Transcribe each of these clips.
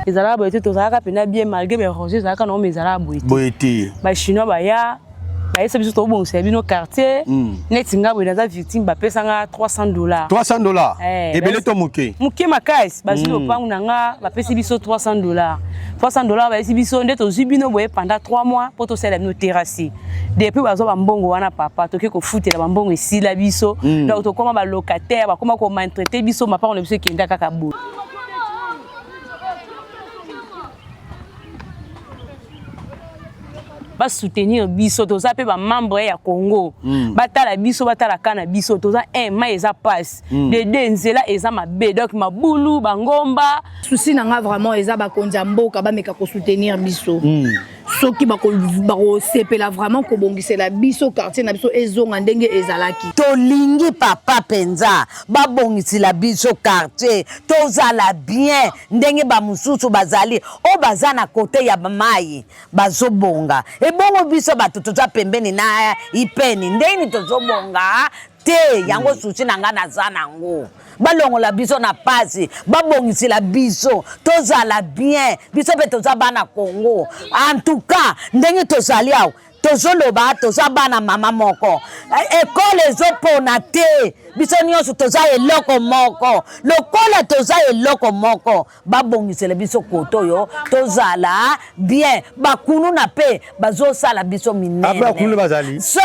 Les Arabes étaient tous bien malgré les rangées, les Arabes étaient. Les Chinois, bah, ça biso to bon c'est bino quartier netinga bo naza victime ba pesa 300 $. 300 $. Et belé to muke makais ba zilo pangu nanga ba pesi biso 300 $. 300 $ ba esi biso ndeto zibino boye pendant 3 mois pour to sela no terrasse. Depuis bazo ba mbongo wana papa to ke ko futela ba mbongo esila biso donc to koma ba locataire ba koma ko maltraiter biso ma parole biso kenda kaka bo. Ba soutenir biso toza pe ba membre ya Congo batala biso batala kana biso toza ma eza passe de denzela eza mabe donc mabulu bangomba souci nanga vraiment eza ba konza mboka ba meka ko soutenir biso soki ba ko sepela vraiment ko bongisela biso quartier na biso ezonga ndenge ezalaki tolingi papa penza ba bongisela biso quartier tozala bien ndenge ba mususu bazali o bazana côté ya mai bazobonga e bongo biso bato toza pembeni na ipeni ndeni tozobonga te yango susi nanga nazana ngo balongola biso na pasi babongisela biso tozala bien biso pe toza bana Congo en tout cas ndenge tozali awo tozoloba toza bana mama moko école ezopona te biso nyonso toza eloko moko lokola toza eloko moko babongisela biso koto yo tozala bien bakunu na pe bazosala biso minene après bakunu bazali so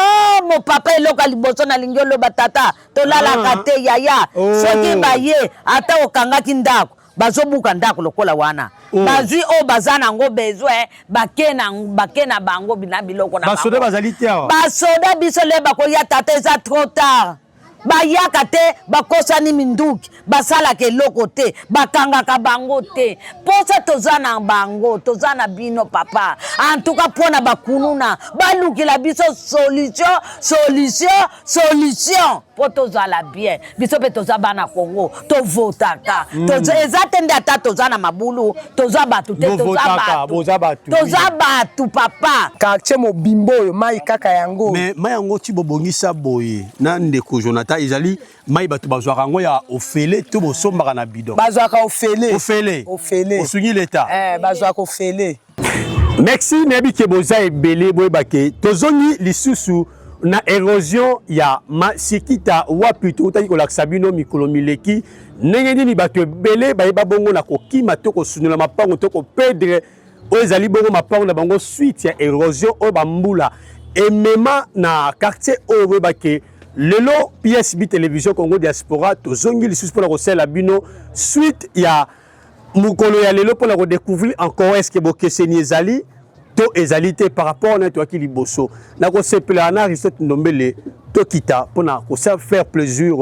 mo papa eloko liboso na lingolo batata tolala kate yaya soki baye ata okangaki ndako bazobuka ndako lokola wana bazwi o bazana ngo besoin bakena bango bina biloko na basoda bazali te awa basoda biso le bakoya tata eza trop tard bayaka te bakosani minduki basalaka eloko te bakangaka bango te posa toza na bango toza na bino papa en tout cas pona bakununa balukila biso solution po tozala bien biso pe toza bana Congo tovotaka eza te nde ata toza na mabulu toza batu te toza batu papa quartier mobimbo oyo mai kaka yango mais mai yango ti bobongisa boye na ndeko Jonathan ezali mai batu bazwaka yango ya ofele to bosombaka na bidon bazwaka ofele osungi leta bazwaka ofele merci nebi ke boza ebele boyebake tozongi lisusu na érosion ya masikita wapi totaki kolakisa bino mikolo mileki ndenge nini bato ebele bayeba bongo na kokima to kosunula mapango to kopedre oyo ezali bongo mapango na bango suite ya érosion oyo bambula emema na quartier oyo boyebake lelo PSB télévision Congo diaspora tozongi lisusu mpona kosala bino suite ya mukolo ya lelo mpona kodécouvrir encore est-ce que bokeseni ezali to ezalité par rapport na toaki liboso na ko sepela na Aristote Ndombele to kita pona ko faire plaisir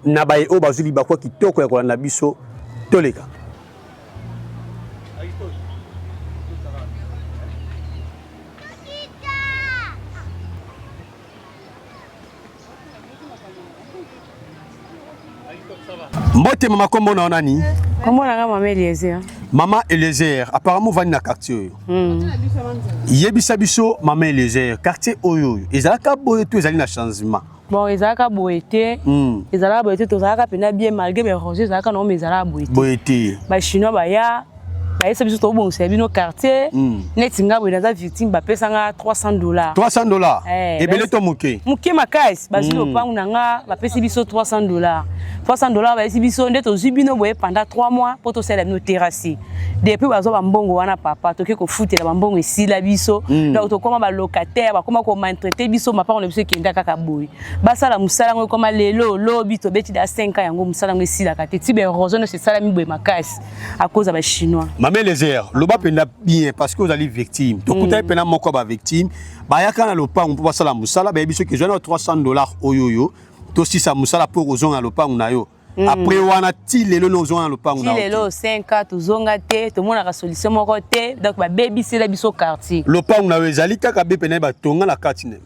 na baye o bazuli bakwa kitoko ya kolanda biso to leka Mbote mama kombo na onani kombo na nga mama Eliezer Maman Eliezer, apparemment va na quartier. Yebisa biso Maman Eliezer, quartier oyo. Ezalaka boye to ezali na changement. Bon, ezalaka boyete. Ezalaka boyete to ezalaka pena bien malgré les rangées ezalaka non mais ezalaka boyete. Boyete. Ba chinois ba ya ba esa biso to bon c'est bino quartier. Netinga boye naza victime ba pesa 300 $. 300 $. Et belé to muke. Muke makais, ba zilo pangu nanga ba pesi biso 300 $. 300 $ ba esi biso ndeto zibino boye pendant 3 mois pour to sela no terrasse. Depuis bazo ba mbongo wana papa to ke ko futela ba mbongo esila biso donc to koma ba locataire ba koma ko maltraiter biso ma parole biso kenda kaka boye. Ba sala musala ngo koma lelo lobi to beti da 5 ans yango musala ngo esila kate ti be raison c'est sala mi boye makasi à cause ba chinois. Maman Eliezer, loba penda bien parce que vous allez victime. To kuta pena moko ba victime. Ba yaka na lopango pour sala musala ba biso ke jona 300 $ oyoyo. To si sa musala pour ozonga lopango na yo. après wana ti lelo nozonga lopango na ti lelo 5 ans tozonga te tomonaka solution moko te donc babebisela biso quartier lopango na ezali kaka be pene batonga na kati ne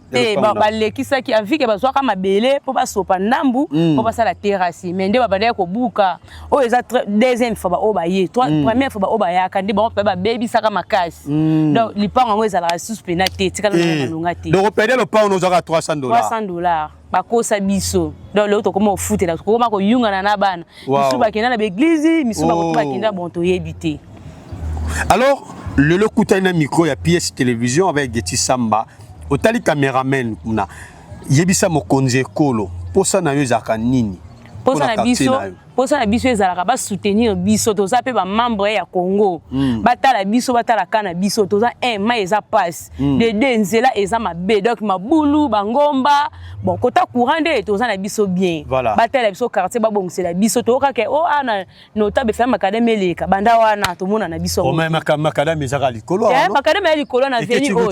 balekisaki avike bazwaka mabele mpo basopa ndambu mpo basala terrasse mais nde babandaki kobuka oyo eza deuxième fois baoyo baye première fois baoyo bayaka nde bango mpe babebisaka makasi donc lipango yango ezalaka lisusu pena te tikala malonga te donc operde lopango nozwaka $300 bakosa biso donc lelo tokoma ofutela tokoma koyungana na bana misu bakenda na baeglise misu bakoto bakenda bon toyebi te. Alors lelo kutani na micro ya PS télévision avec Getty Samba otali cameraman kuna yebisa mokonzi ekolo posa na yo ezaka nini posa na biso ezalaka ba soutenir biso toza pe ba membre ya Congo batala biso batala kana biso toza ma eza passe de deux nzela eza mabe donc mabulu bangomba bon kota courant de toza na biso bien batala biso quartier babongisela biso toka ke ana notable fait makadame leka banda wana tomona na biso o même makadame ezaka likolo makadame ya likolo na veni oyo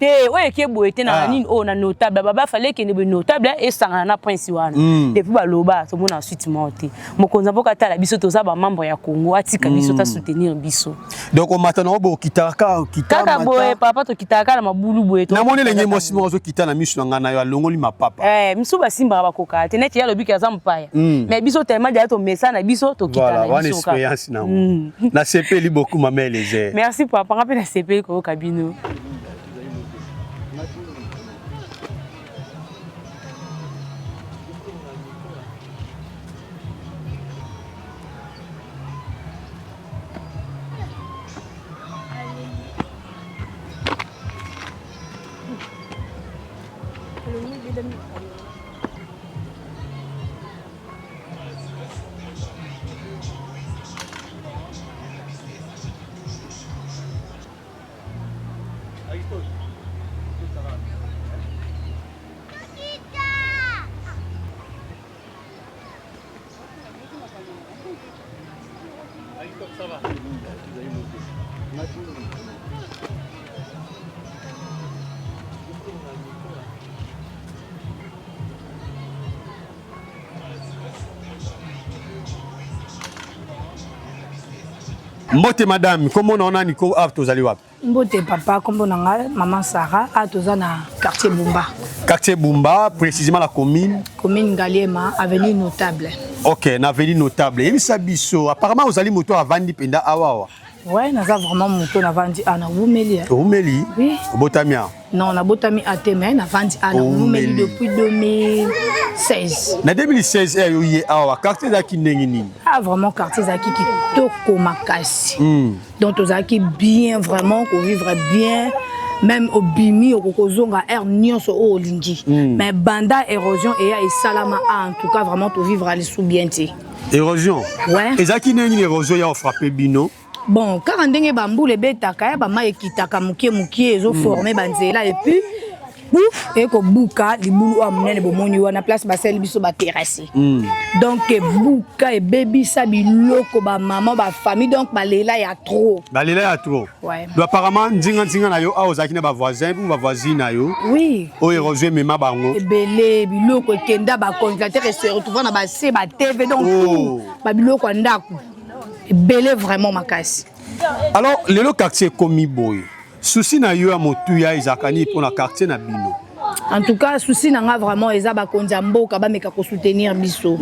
te oyo ke boete na nini o na notable baba fallait que ne notable et sangana na prince wana depuis baloba tomona ensuite monter mokonza mboka tala biso toza ba membre ya Congo atika biso ta soutenir biso donc o matana bo kitaka boye papa to kitaka na mabulu boye to na moni lengi mosi mozo kitana misu na ngana yo alongoli mapapa misu basimba ba koka te net ya lobi ka zampaya mais biso tellement dia to message na biso to kitana biso voilà expérience na na sepeli beaucoup maman les merci papa ngape na sepeli ko kabino. Mbote madame, comment on a Nico tozali wapi? Mbote papa, comment on a maman Sarah tozana quartier Bumba. Quartier Bumba, précisément la commune. Commune Galiema, avenue Notable. Ok, na avenue Notable. Et biso, apparemment vous allez moto à vandi penda awa. Ouais, naza vraiment moto na vandi ana Wumeli. Wumeli? Oui. Botamia. Non, na Botami Ateme, na vandi ana Wumeli depuis 2016. Na 2016 yoye awa quartier zaki ndenge nini? Ah vraiment quartier zaki qui toko makasi. Donc tozaki bien vraiment ko vivre bien. Même au bimi au kozonga air nyonso o lingi. Mais banda érosion et salama en tout cas vraiment to vivre à sous bien té. Érosion. Ouais. Et zaki ndenge érosion ya frappé bino. Bon, car ndenge bamboule betaka ba ma ekitaka mukie ezo former banzela et puis ouf et ko buka libulu amnene bomoni wana place basel biso ba terrasse. Donc buka et baby sa biloko ba maman ba famille donc balela ya trop. Balela ya trop. Ouais. Donc apparemment ndinga na yo a ozaki na ba voisin ou ba voisine na yo. Oui. O érosion mema bango. Belé biloko kenda ba congélateur se retrouver na ba se ba TV donc ba biloko ndaku. Belé vraiment makasi. Alors le quartier komi boy. Souci na yo a motuya izakani pour la quartier na bino. En tout cas souci na nga vraiment eza ba konza mboka ba meka ko soutenir biso.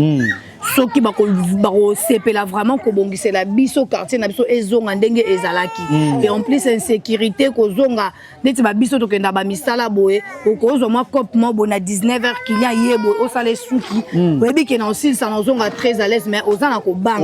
Soki ba ko sepela vraiment ko bongisela biso quartier na biso ezonga ndenge ezalaki. Et en plus insécurité ko zonga neti ba biso to kenda ba misala boye ko zo moi cop mo bona 19h kinya yebo o sale suki. Oyebi ke na aussi ça na zonga très à l'aise mais ozana ko bang.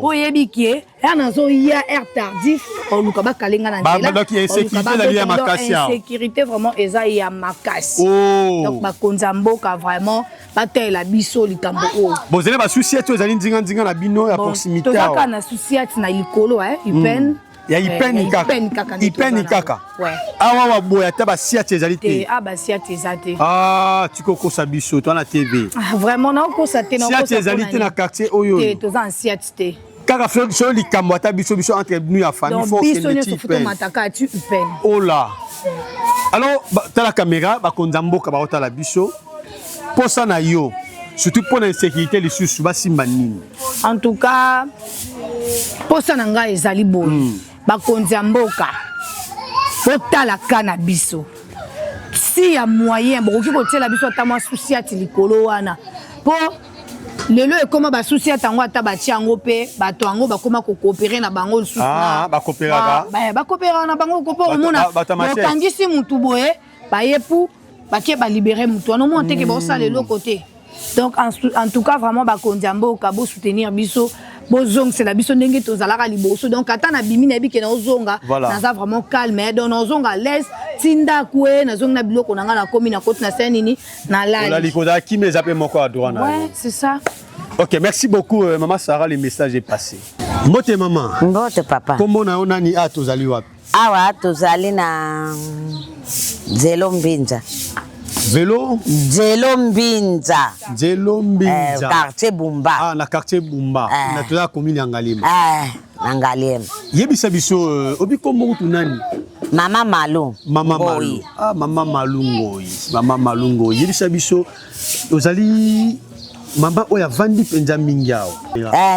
Oyebi ke na zo ya air tardif on luka ba kalenga na nzela. Donc il y a insécurité la ya makasi. Insécurité vraiment eza ya makasi. Donc ba konza mboka vraiment ba tela biso likambo o. Bozele ba souci eto ezali ndinga na bino ya proximité. Tozaka na souci na likolo ipen. Ya ipen kaka. Ipen kaka. Ouais. Awa wa boya ta ba siate ezali te. Ah ba siate ezate. Ah, tu koko sa biso to na TV. Vraiment na ko sa te na ko sa. Siate ezali te na quartier oyo. Te toza en siate te. Kaka fleur so likambo ta biso entre nous ya famille faut que le type. Donc mataka tu ipen. Oh là. Alors ta la caméra ba konzamboka ba ota la biso. Posa na yo. surtout pour l'insécurité les sous basimba nini. En tout cas posa na ngai ezali boye bakonzi ya mboka otala kana biso si ya moyen bokoki kotiela biso ata mwa susi ati likolo wana po lelo ekoma basusi ata yango ata batia yango mpe bato yango bakoma kokoopere na bango lisusu bakooperaka na bango kopo omona okangisi mutu boye bayepu bake balibere mutu wana omona teke baosala eloko te. Donc en tout cas vraiment bakonzi ya mboka bosoutenir biso bozongisela biso ndenge tozalaka liboso. Donc ata na bimi na bike na ozonga naza vraiment calme donc nazonga l'aise tinda kwe nazonga na biloko nanga na komi na koti na senini na lali la likoda qui me zappe moko à droite. Ouais, c'est ça. OK, merci beaucoup maman Sarah, le message est passé. Mbote maman. Mbote papa. Comment na onani tozali wapi? Awa tozali na Zelo Mbinza. Vélo Zelo Mbinza. Zelo Mbinza. Quartier Bumba. Na quartier Bumba. Na toza commune ya Ngalema. Ngalema. Yebisa biso obi kombo kutu nani? Mama Malu. Mama Malu. Mama Malungoyi. Mama Malungoyi. Yebisa biso ozali mamba oya vandi penza mingiao.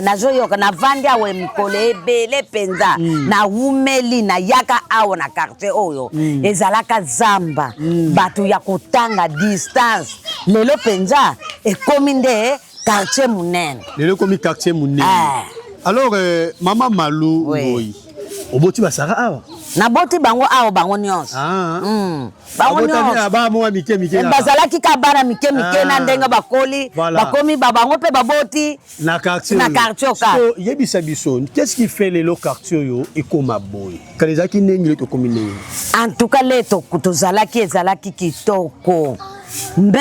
Nazoyoka na vandi awe mikolo ebele penza na umeli na yaka awo na quartier oyo ezalaka zamba batu ya kotanga distance lelo penza ekomi nde quartier munene. Lelo komi quartier munene. Alors Mama Malungoyi oboti basara awa na boti bango awo bango nyonso. Bango nyonso ba mo mike bazalaki ka bana mike na ndenga bakoli bakomi babango pe baboti na quartier oka. So yebisa biso qu'est-ce qui fait le quartier yo ekoma boy kalezaki ndengi to komine. En tout cas leto kutozalaki ezalaki kitoko mbe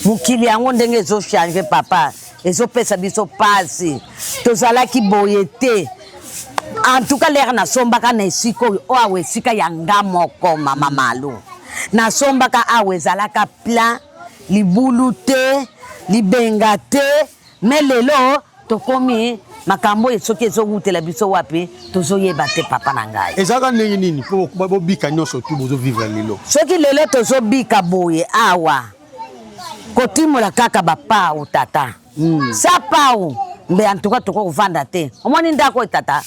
mukili yango ndenge ezo changer papa ezo pesa biso pasi tozalaki boyete. En tout cas l'air na sombaka na esiko o awe sika yanga moko Mama Malu na sombaka awe zalaka plan libulu te libenga te mais lelo tokomi makambo esoki ezowutela biso wapi tozoyeba te papa na ngai ezaka ndenge nini po bobika nyonso tu bozo vivre lelo soki lelo tozobika boye awa kotimola kaka bapa o tata sapao mbe en tout cas toko kuvanda te omoni ndako etata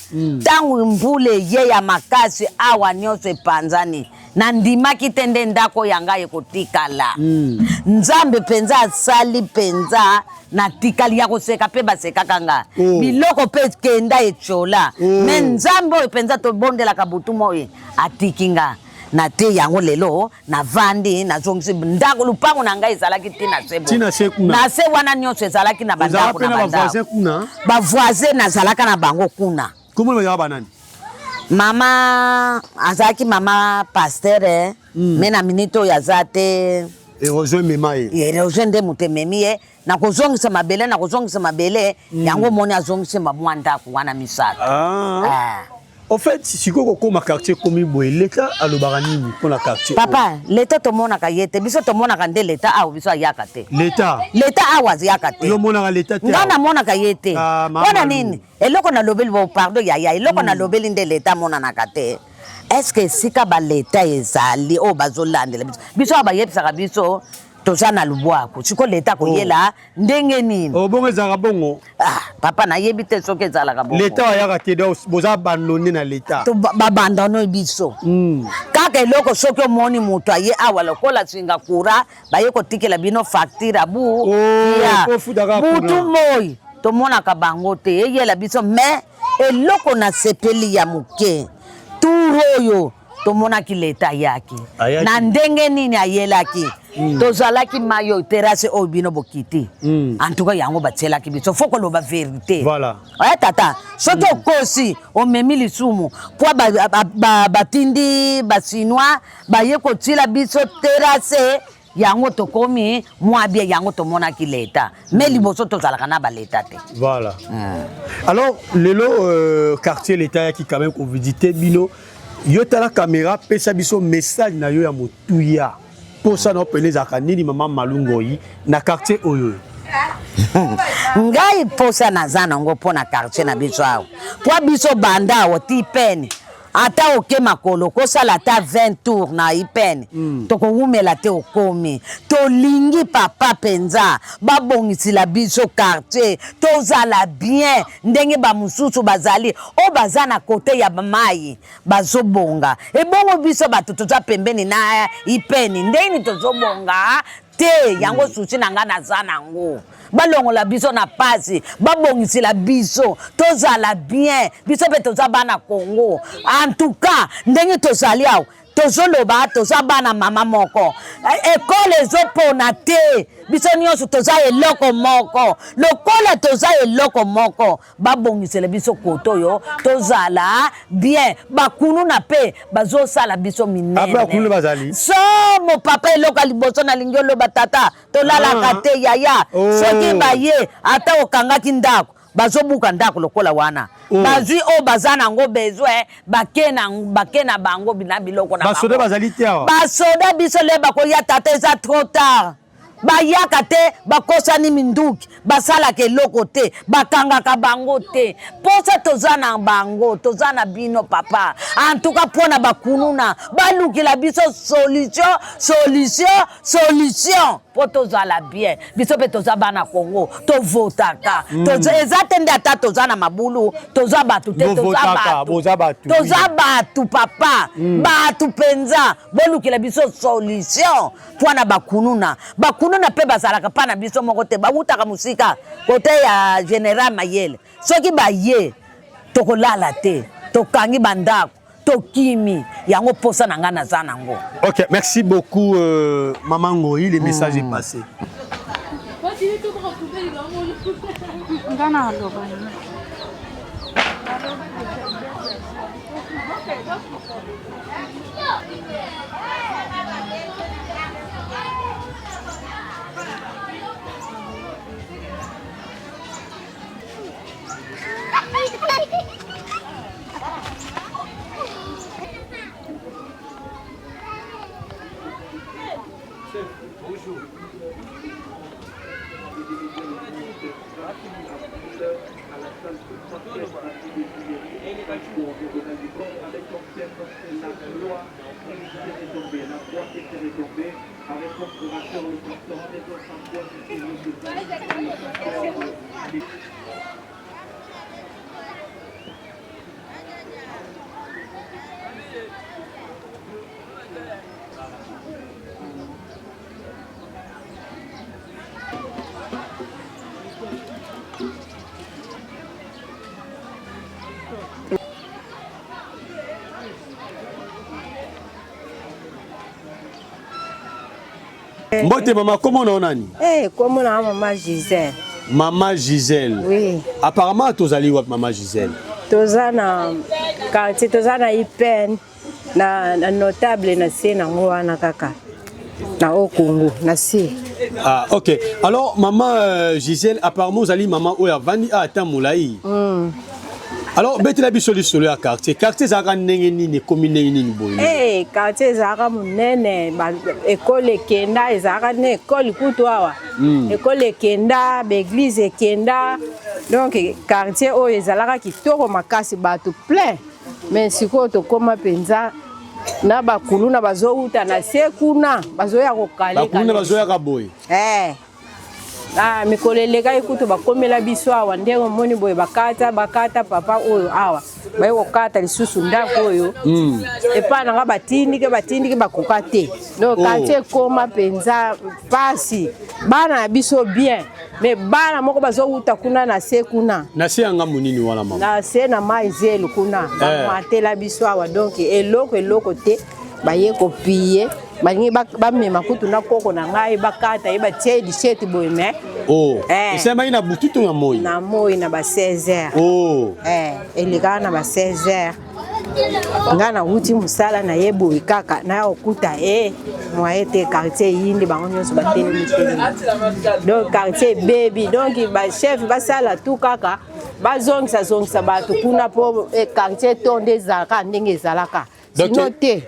tangu mbule ye ya makasi awa nyonso epanzani na ndimaki tende ndako yanga ekotikala nzambe penza asali penza na tikali ya koseka pe basekaka nga biloko pe kenda echola me nzambe oyo penza tobondelaka butu moye atikinga na te yango lelo na vandi na zongisi ndako lupango na ngai ezalaki tina sebo na se wana nyonso ezalaki na bandako na bandako ba voisin na zalaka na bango kuna comment ba banani mama azaki mama pasteur me na minito ya zate erosion memaye erosion nde mutememie na kozongisa mabele yango moni azongisa mabwa ndako wana misaka. En fait, si vous avez un quartier comme l'État a le baranini pour la quartier. Papa, l'État te montre qu'il y a des gens qui montrent que l'État a besoin de yakate. L'État a besoin de yakate. Yo montre l'État. Non, na montre qu'il y a des. On a nini? Et là qu'on a lobel bon pardon ya. Et là qu'on a lobel de l'État montre na kate. Est-ce que si ka ba l'État ezali o bazolande biso abayebisa biso tozana lubwako siko l'État ko yela ndenge nini? O bongo ezaka bongo. Papa na yebi te soki ezalaka bongo. L'État ya kate do boza abandonné na l'État. To babandonné biso. Kaka eloko soki omoni mutu aye awa lokola singa kura baye kotikela bino facture bu. Mutu moi tomonaka bango te eyela biso mais eloko na sepeli ya muke. Turoyo tomonaki l'État yaki. Na ndenge nini ayelaki. Tozalaki mayo terrasse o bino bokiti. En tout cas yango batselaki biso foko loba vérité. Voilà. Tata, soki okosi o memi lisumu po batindi basinois baye kotila biso terrasse yango tokomi mwa bien yango tomonaki l'État. Mais liboso tozalaka na ba l'État te. Voilà. Alors lelo quartier l'État qui quand même ko visiter bino yo tala caméra pesa biso message na yo ya motuya. Pour ça nous appelons Zakanini Mama Malungoyi na quartier oyo. Ngai posa na zana ngo pona quartier na biso awo. Po biso banda wo tipeni. ata oke makolo kosala ata 20 tour na ipene tokowumela te okomi tolingi papa penza babongisila biso quartier tozala bien ndenge bamususu bazali o baza na kote ya mai bazobonga ebongo biso bato toza pembeni na ipene ndeni tozobonga te yango susi na nga naza nango balongola biso na pasi babongisila biso tozala bien biso pe toza bana Congo en tout cas ndenge tozali awo tozoloba toza bana mama moko ekole ezopona te biso nyonso toza eloko moko lokola toza eloko moko babongisela biso koto yo tozala bien bakunu na pe bazosala biso minene so mo papa eloko liboso na lingi oloba tata tolalaka te yaya soki baye ata okangaki ndako bazobuka ndako lokola wana bazwi o baza nango bezwe bake na bango bina biloko na basoda bazali te awa basoda biso le bakoya tata eza trop tard bayaka te bakosani minduki basalaka eloko te bakangaka bango te posa toza na bango toza na bino papa en tout cas mpona bakununa balukila biso solution po tozala bien biso mpe toza bana Congo tovotaka eza te nde ata toza na mabulu toza bato te toza bato papa bato mpenza bolukila biso solution mpona bakununa mpe bazalaka pa na biso moko te bawutaka musika kote ya General Mayele soki baye tokolala te tokangi bandako tokimi yango posa na nga naza nango. Ok, merci beaucoup Maman Ngoyi, le message est passé. Mbote maman, comment on a dit? Comment on a maman Gisèle? Maman Gisèle. Oui. Apparemment, tu as allé voir maman Gisèle. Tu as na Ipen, na notable na se na ngwana kaka. Na au Congo, na se. Ah, ok. Alors, maman Gisèle, apparemment, vous allez maman Oya Vani à Tamoulaï. Alors, bête la bisoli sur le quartier. Quartier Zara Nengeni, ne commune Nengeni Boy. Quartier Zara Munene, école Kenda, Zara ne école Koutoua. École Kenda, église Kenda. Donc, quartier où Zara qui toro makasi batu plein. Mais si quoi to koma penza na bakulu na bazouta na sekuna bazoya kokale. Bakulu na bazoya kaboy. Mikoleleka ikutu bakomela biso awa ndenge moni boye bakata papa oyo awa baye kokata lisusu ndako oyo epa nanga batindike bakoka te donc quartier koma penza pasi bana biso bien mais bana moko bazowuta kuna na se kuna na se yanga munini wala mama na se na maizelu kuna matela biso awa donc eloko te baye kopie balingi bamema kutu na koko na ngai bakata yeba tie disheti boye me isema ina bututu na moi na ba 16h elika na ba 16h ngana wuti musala na yebo ikaka na okuta moyete quartier yindi bango nyonso bateli donc quartier baby donc ba chef basala tout kaka bazongisa bato kuna po quartier tonde zaka ndenge zalaka sinon te.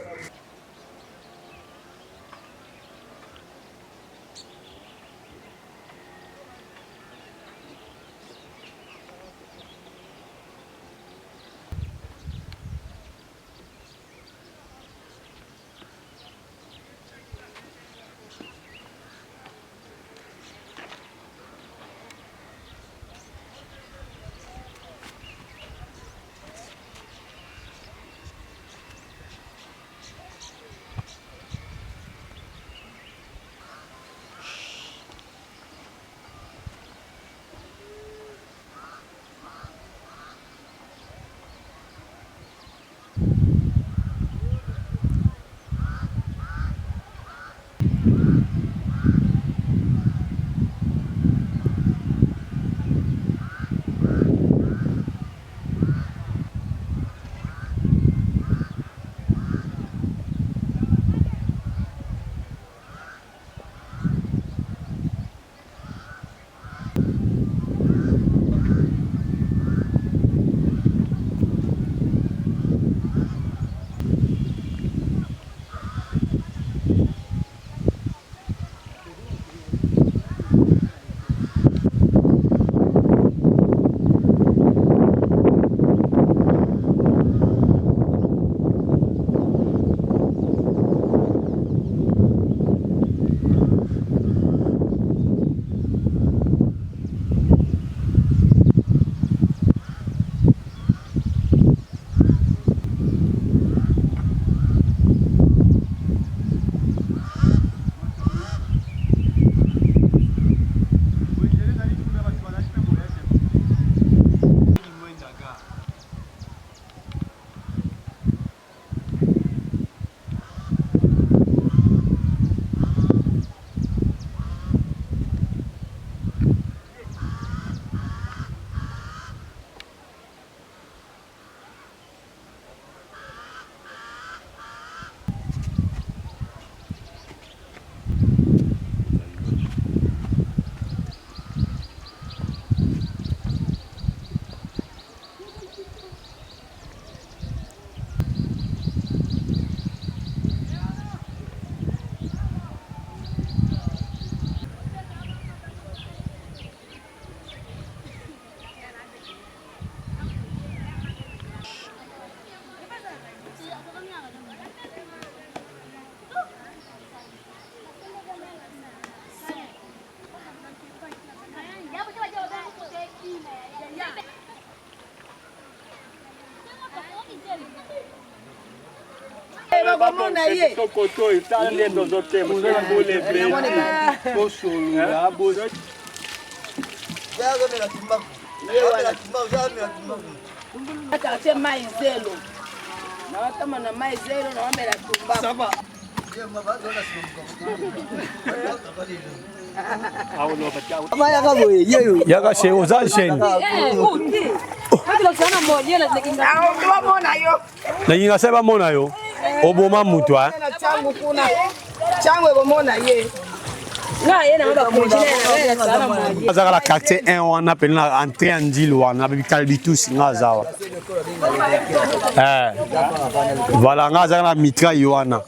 Yaka chez aux chaîne. Na yinga seba mona yo. Oboma mutwa. Azaka la quartier 1 on appelle na entrée en deal wana ba kalbitus ngazawa. Voilà ngaza na mitra yoana.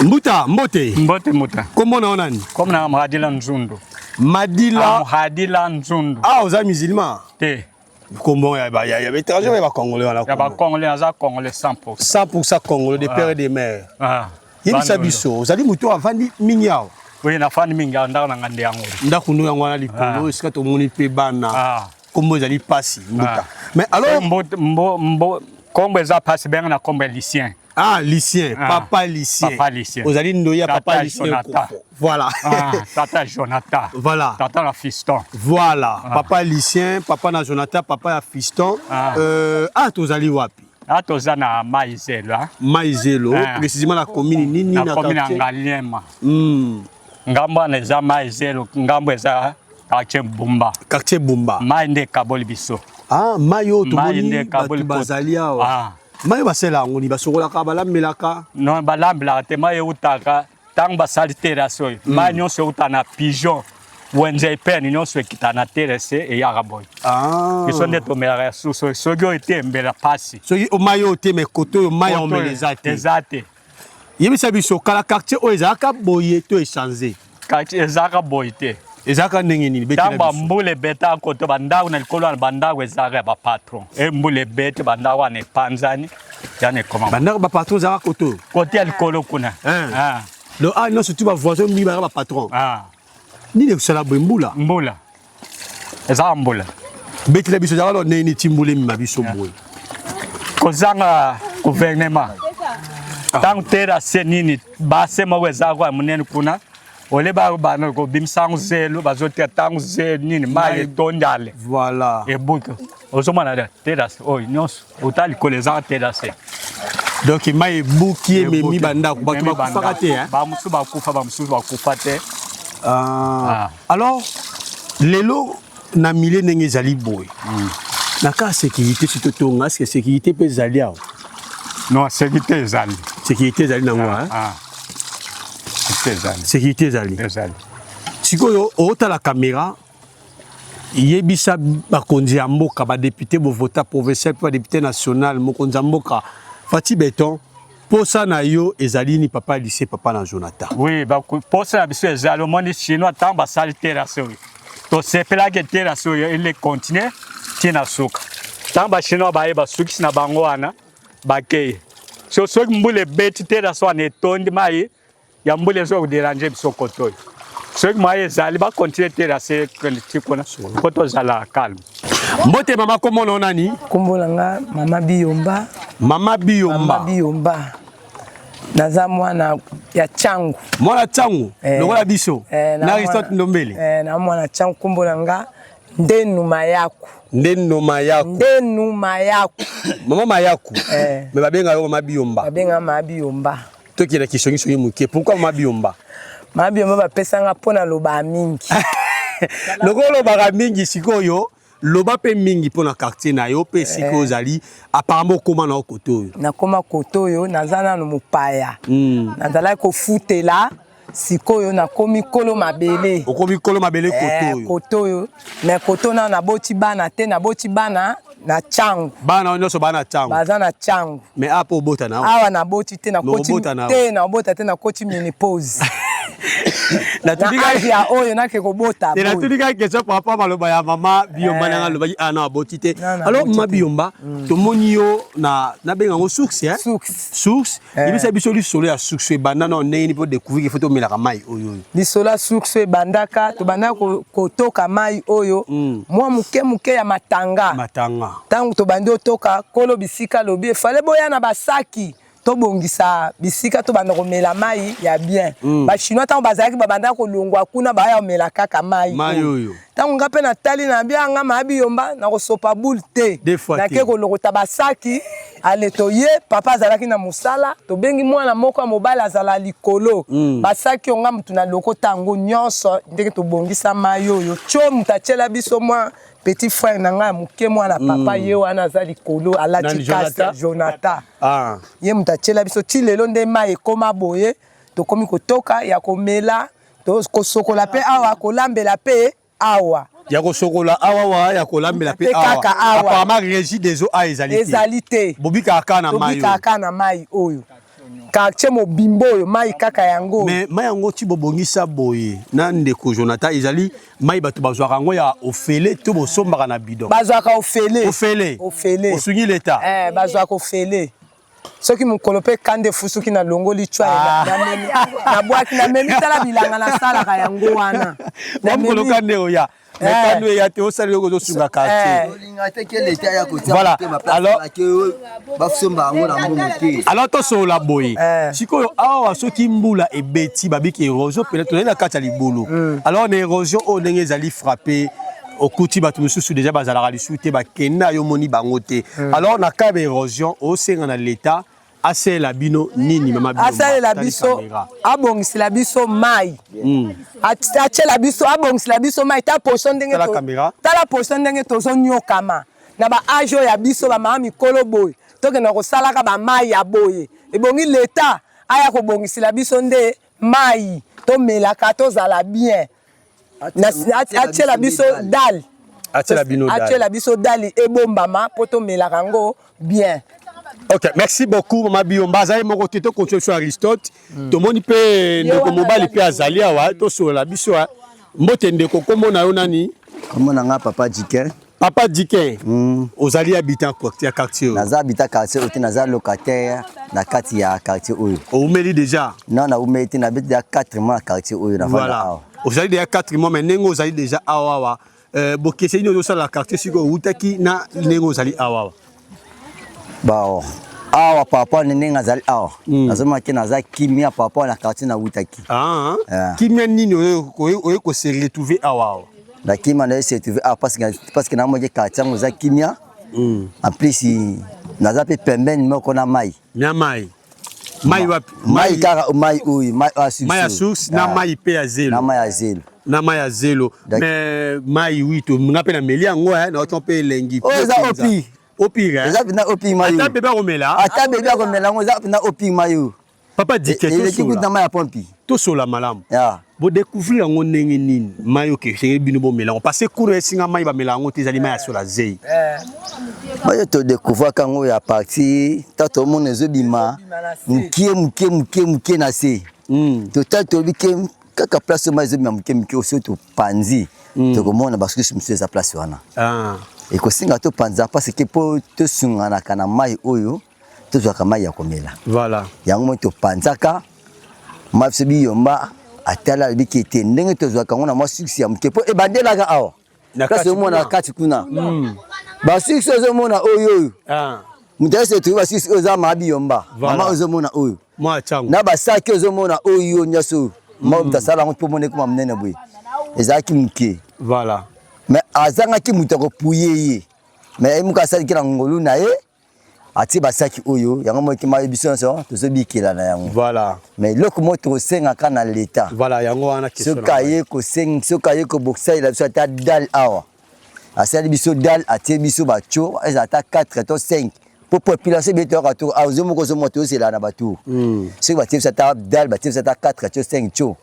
Mbuta, mbote. Mbote muta. Comment on a nani? Comme na Mahadila Nzundu. Mahadila Nzundu. Ah, aux amis musulmans. Te. Comment il y a étrangers, il y a congolais là. Il y a congolais, il y a congolais 100%. 100% congolais des pères et des mères. Ah. Il y a biso, vous allez muto avant minyao. Oui, na fani minga ndaka ngande yango. Ndako no yango na likolo, est-ce que to moni pe bana. Ah. Comment vous allez passer mbuta. Mais alors mbo kombe za passe bien na kombe lycéen. Ah, lycéen, papa lycéen. Papa lycéen. Vous allez nous papa lycéen. Voilà. Ah, tata Jonathan. Voilà. Tata la fiston. Voilà. Papa lycéen, papa na Jonathan, papa ya fiston. Vous allez wapi? Toza na Maizelo. Maizelo, précisément la commune nini na commune Ngaliema. Ngambo na za Maizelo, ngambo za quartier Bumba. Quartier Bumba. Mainde Kaboli biso. Ah, mayo to Mainde Kaboli bazalia. Ah. Mayo basela ngoni basokola ka balamelaka. Non balambela te mayo utaka tang basali terrasse. Mayo nyonso utana pigeon. Wenze pen nyonso ekitana terrasse e yaraboy. Ah. Biso nde to mera suso sogyo ete mbela pasi. Soki o mayo te me koto mayo melezate. Ezate. Yebisa biso kala quartier o ezaka boye to échanger. Quartier ezaka boye te. Ezaka ndenge nini beti tamba mbule beta koto bandago na likolo bandago ezaka ba patron e mbule bete bandago ne panzani yane koma bandago ba patron zaka koto kote ya likolo kuna lo non surtout ba voisin mi ba patron ni le sala mbula ezaka mbula beti la biso zaka lo neni timbule mi mabiso boy kozanga gouvernement tant tera senini ba sema wezaka munene kuna ole ba bana ko bimsangu zelo bazotia tangu zelo nini maye tondale voilà e buka ozomana da teras oi nyos utali koleza teras donc maye buki memi banda ko batu ba kufa te hein ba musu ba kufa ba musu ba kufa te alors lelo na mile ndenge ezali boy na ka sécurité surtout tonga est-ce que sécurité peut zali aw non sécurité zali na ngwa hein sécurité ezali sikoyo ota la caméra yebisa bakonzi ya mboka ba député bo vota provincial pa député national mokonzi ya mboka Fati Beton posa na yo ezali ni papa lycée papa na Jonathan oui ba posa na biso ezali moni chinois tamba sali terrasse to sepela ke terrasse ele continue tina suka tamba chinois ba eba suki na bango wana ba ke so mbule beti terrasse wana etondi mai ya mbule zo déranger biso kotoy ceux qui maye zali ba continuer terrasse tikona koto zala calme mbote mama komo na nani kombolanga mama Biyomba naza mwana ya changu lokola biso na Aristote Ndombele na mwana changu kombolanga Ndenu Mayaku mama Mayaku me babenga yo mama Biyomba qui est la question qui pourquoi Mama Biyomba bapesanga pona loba mingi lokolo ba mingi sikoyo loba pe mingi pour na quartier na yo pe siko ozali apparemment comment na koto nakoma kotoyo nazana no mopaya nazala ko futela sikoyo nakomi kolo mabele okomi kolo mabele kotoyo mais koto na boti bana te na boti bana na changu bana onyoso bana changu baza na changu mais apo bota na awa na boti te na koti te na bota te na koti menopause na ya oyo na ke ko bota te na tulika question papa maloba ya mama Biomba na loba ana boti te alors mama Biomba to moni yo na benga ngo source source ibisa biso li solo ya source banda na neni po découvrir photo melaka mai oyo li solo source bandaka to banda ko toka mai oyo mwa muke ya matanga tangu to bandi otoka kolo bisika lobi fale boya na basaki to bongisa bisika to banda komela mai ya bien ba chinois tangu bazaki babanda ko longwa kuna ba ya mela kaka mai oyo tangu ngape na tali na bien nga ma Biomba na ko sopa boule te na ke ko lokota basaki ale to ye papa azalaki na musala to bengi mwana moko mobile azala likolo basaki onga mutu na lokota tango nyonso ndeke to bongisa mai oyo cho mutachela biso mwa petit frère nanga muke mwana papa ye wana za likolo alati kasa Jonathan ye mutachela biso ti lelo nde mai ekoma boye to komi kotoka ya komela to kosokola pe awa kolambela pe awa ya kosokola awa wa ya kolambela pe awa apparemment régie des eaux a ezalité bobika kana mai oyo quartier mobimbo oyo mai kaka yango mais mai yango ti bobongisa boye na ndeko Jonathan ezali mai bato bazwaka yango ya ofele to bosombaka na bidon bazwaka ofele osungi leta bazwaka ofele soki mukolo pe kande fusuki na longoli chwa na bwaki na memi tala bilanga na sala ka yango wana na mukolo kande oya mais quand il y a te osali ko sunga quartier voilà alors to so la boy sikoyo awa soki mbula ebeti babiki erosion peut-être na kati ya libulu alors na érosion o ndenge ezali frapper okuti bato mususu déjà bazalaka lisusu te bakenda yo moni bango te alors na cas d'érosion o senga na l'état asela bino nini mama Biomba asela biso abongisila biso mai achela biso abongisila biso mai ta portion ndenge to tala portion ndenge tozo nyokama na ba ajo ya biso ba mama mikolo boy toke na kosalaka ba mai ya boye ebongi leta aya ko bongisila biso nde mai to melaka to zala bien achela biso dal achela biso dali ebombama poto melaka ngo bien. Ok, merci beaucoup Mama Biomba. Zaye moko te to continue sur Aristote. To moni pe ndeko mobali pe azali awa to so la biso mbote ndeko kombo na yo nani? Kombo na nga Papa Diken. Papa Diken. Ozali habitant quartier. Naza habitant quartier ote naza locataire na kati ya quartier oyo. Oumeli déjà? Non, na oumeli te na bit déjà 4 mois quartier oyo na fanda awa. Ozali déjà 4 mois mais nengo ozali déjà awa. Bokese ni ozo la quartier siko utaki na nengo ozali awa. Bah, awa papa nene ngazali awa. Nazoma ke naza kimia papa na quartier na utaki. Kimia nini oyo ko se retrouver awa. La kimia na se retrouver awa parce que na moje quartier ngoza kimia. En plus naza pe pembeni moko na mai. Na mai. Mai wapi? Mai kaka mai uyi, mai asus. Mai asus na mai pe ya zelo. Na mai ya zelo. Na mai ya zelo. Mais mai wito ngape na meli yango na otompe lengi. Oza opi. Opi ga. Eza na opi mayo. Ata beba komela. Ata beba komela ngo eza na opi mayo. Papa Diken to so. Ele na mai ya pompi. To so la malamu. Ya. Bo découvrir ngo ndenge nini mayo ke chere bino bo mela. Parce que kuno esinga mai ba mela ngo te zali mai ya so la zei. Mayo to découvrir kango ya parti tato mon ezobima. Mukie na se. To tato bike kaka place mai ezobima mukie oso to panzi. To komona parce que monsieur za place wana. Et que singa to panza parce que pour te sungana kana mai oyo to zwaka mai ya komela. Voilà. Yango to panzaka mafse Biomba atala bikete ndenge to zwaka ngona mwa succès ya mkepo e bandela ka awa. Kasi omona kati kuna. Ba succès ozomona oyo. Mutase tu ba succès ozama Biomba. Mama ozomona oyo. Mwa changu. Na ba saki ozomona oyo nyaso. Mwa mtasala ngo pomone kuma mnene boy. Ezaki mke. Voilà. Mais azanga ki mutako puye mais muka sali kila ngolu na ye ati basaki oyo yango mo ki ma biso so to so bikela na yango voilà mais loko mo to senga kana l'état voilà yango wana question so kaye ko boxa ila so ta dal awa asali biso dal atie biso bacho ezata 4 to 5 pour population beto ka to azomo ko zomo to c'est là na batu c'est batie ça ta dal batie ça ta 4 to 5 cho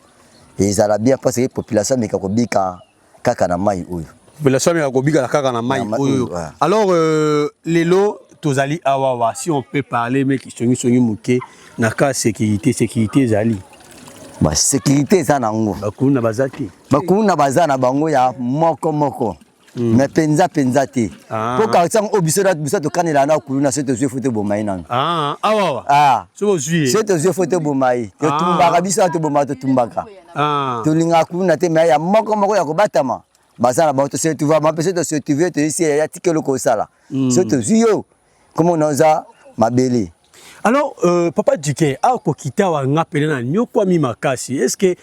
et ça la bien parce que population mais ka ko bika kaka na mai oyo population mais ka ko bika kaka na mai oyo alors lelo tozali awawa si on peut parler mais qui songi muke na ka sécurité zali ba sécurité ça nango bakuna bazaki bakuna bazana bango ya moko mais penza te pour quartier obiso to kanela na kuluna c'est to foto bomai nan awawa so ozui c'est to foto bomai to tumbaka biso to bomai to tumbaka to linga kuluna te mais ya moko ya kobatama bazana ba to se tu vas m'empêcher de se tuer te ici ya tikelo ko sala c'est to zuyo comment on a mabele. Alors, Papa Dike, a kokita wa ngapele na nyoko mi makasi. Est-ce que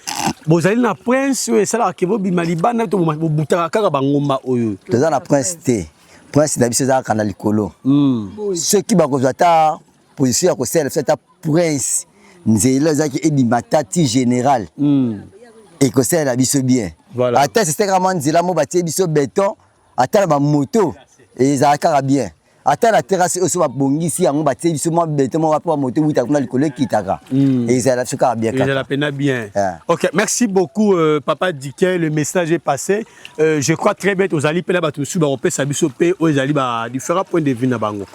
bozali na prince ou sala ke bo bimalibana to bobuta kaka bangomba oyo? Toza na prince te. Prince na biso za kana likolo. Ceux qui ba kozata position ya ko sel c'est ta prince. Nzela za ki edimatati général. Et ko sel na biso bien. Voilà. Ata c'est vraiment nzela mo batie biso béton, ata ba moto et za kaka bien. Ata la terrasse aussi va bongisi yango batie biso mo béton mo pa moto buta kuna likolo kitaka. Et ça la suka bien. Et ça la peine bien. OK, merci beaucoup Papa Dike, le message est passé. Je crois très bien aux ali pela batu su ba opé sabiso pe aux ali ba différents points de vue na bango.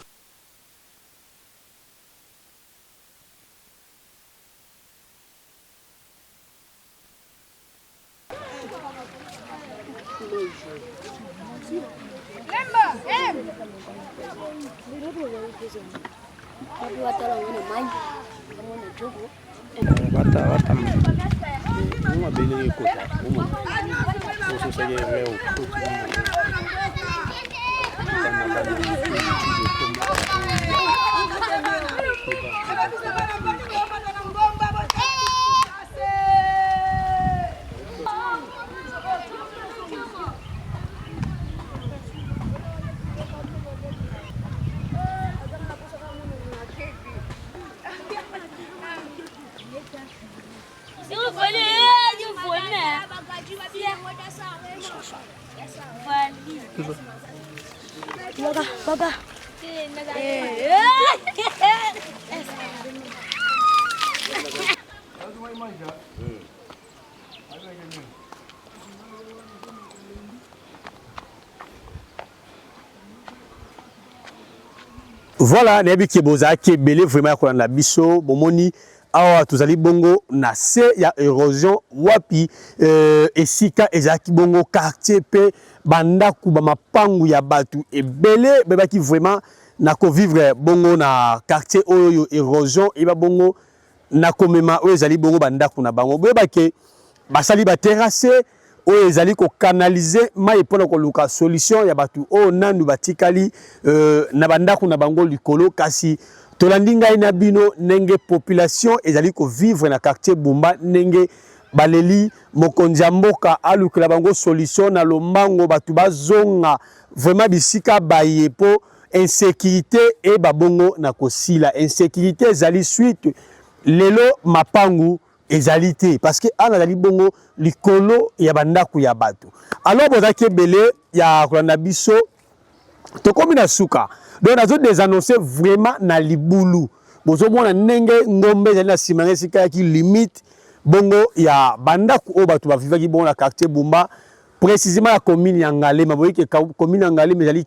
Baba. Voilà, nebi ki boza ki belé vraiment ko na biso bomoni awa tozali bongo na se ya érosion wapi esika ezaki bongo quartier pe bandaku ba mapangu ya batu ebele bebaki vraiment na ko vivre bongo na quartier oyo érosion eba bongo na komema oyo ezali bongo bandaku na bango bebaki basali ba terrasser oyo ezali ko canaliser mai pona ko luka solution ya batu o nandu batikali na bandaku na bango likolo kasi tolandi ngai na bino nenge population ezali ko vivre na quartier Bumba nenge baleli mokonzi ya mboka alukela bango solution na lombango batu bazonga vraiment bisika baye po insécurité et babongo na kosila insécurité ezali suite lelo mapangu ezali te parce que ana ezali bongo likolo ya bandaku ya bato alors bozaki ebele ya kolanda biso tokomi na suka donc nazo désannoncer vraiment na libulu bozomona ndenge ngombe ezali na nsima na esika yaki limite bongo ya bandaku oyo bato bavivaki bongo na quartier Bumba précisément la commune ya Ngalema boyeke commune ya Ngalema ezali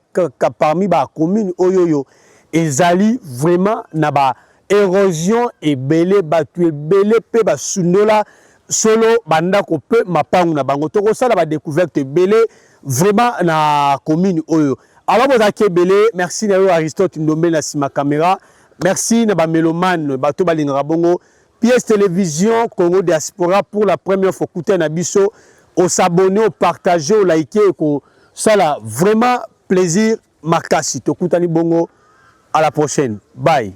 parmi ba commune oyo ezali vraiment na ba érosion ebele batu ebele pe basundola solo bandako pe mapangu na bango tokosala ba découverte ebele vraiment na commune oyo. Alors bozaki ebele merci na yo Aristote Ndombe na sima caméra merci na ba mélomane bato balingaka bongo PS Télévision Congo Diaspora pour la première fois kuta na biso au s'abonner au partager au liker ko sala vraiment plaisir makasi tokutani bongo à la prochaine bye.